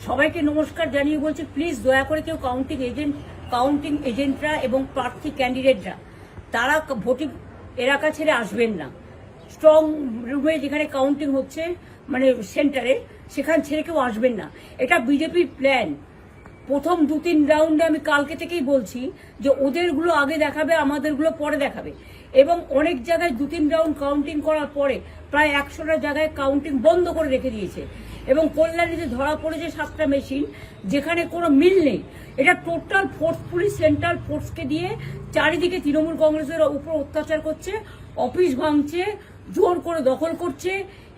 সবাইকে নমস্কার জানিয়ে বলছি, প্লিজ দয়া করে কেউ কাউন্টিং এজেন্টরা এবং প্রার্থী ক্যান্ডিডেটরা তারা ভোটিং এলাকা ছেড়ে আসবেন না। স্ট্রং রুমে যেখানে কাউন্টিং হচ্ছে, মানে সেন্টারে, সেখান ছেড়ে কেউ আসবেন না। এটা বিজেপির প্ল্যান। প্রথম 2-3 রাউন্ডে আমি কালকে থেকেই বলছি যে ওদেরগুলো আগে দেখাবে, আমাদেরগুলো পরে দেখাবে। এবং অনেক জায়গায় 2-3 রাউন্ড কাউন্টিং করার পরে প্রায় 100টা জায়গায় কাউন্টিং বন্ধ করে রেখে দিয়েছে। এবং কল্যাণীতে ধরা পড়েছে 7টা মেশিন, যেখানে কোনো মিল নেই। এটা টোটাল ফোর্সফুলি সেন্ট্রাল ফোর্সকে দিয়ে চারিদিকে তৃণমূল কংগ্রেসের উপর অত্যাচার করছে, অফিস ভাঙছে, জোর করে দখল করছে।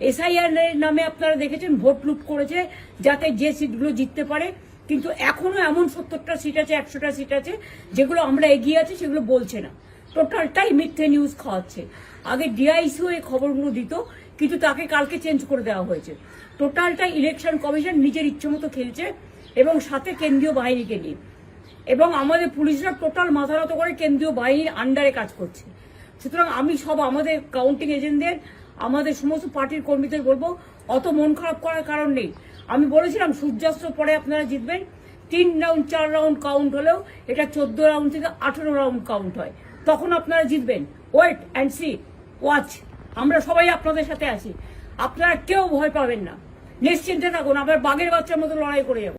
এসআইআর নামে আপনারা দেখেছেন ভোট লুট করেছে যাতে যে সিটগুলো জিততে পারে। কিন্তু এখনো এমন 70টা সিট আছে, 100টা সিট আছে যেগুলো আমরা এগিয়ে আছি, সেগুলো বলছে না। টোটালটাই মিথ্যে নিউজ খাওয়াচ্ছে। আগে ডিআইসিও এই খবরগুলো দিত, কিন্তু তাকে কালকে চেঞ্জ করে দেওয়া হয়েছে। টোটালটাই ইলেকশন কমিশন নিজের ইচ্ছে মতো খেলছে, এবং সাথে কেন্দ্রীয় বাহিনীকে নিয়ে। এবং আমাদের পুলিশরা টোটাল মাথা নত করে কেন্দ্রীয় বাহিনীর আন্ডারে কাজ করছে। সুতরাং আমি আমাদের কাউন্টিং এজেন্টদের, আমাদের সমস্ত পার্টির কর্মীদের বলবো, অত মন খারাপ করার কারণ নেই। আমি বলেছিলাম সূর্যাস্তের পরে আপনারা জিতবেন। 3 রাউন্ড 4 রাউন্ড কাউন্ট হলেও এটা 14 রাউন্ড থেকে 18 রাউন্ড কাউন্ট হয়, তখন আপনারা জিতবেন। Wait and see, watch. আমরা সবাই আপনাদের সাথে আছি, আপনারা কেউ ভয় পাবেন না, নিশ্চিন্তে থাকুন। আমরা বাঘের বাচ্চার মতো লড়াই করে যাবো।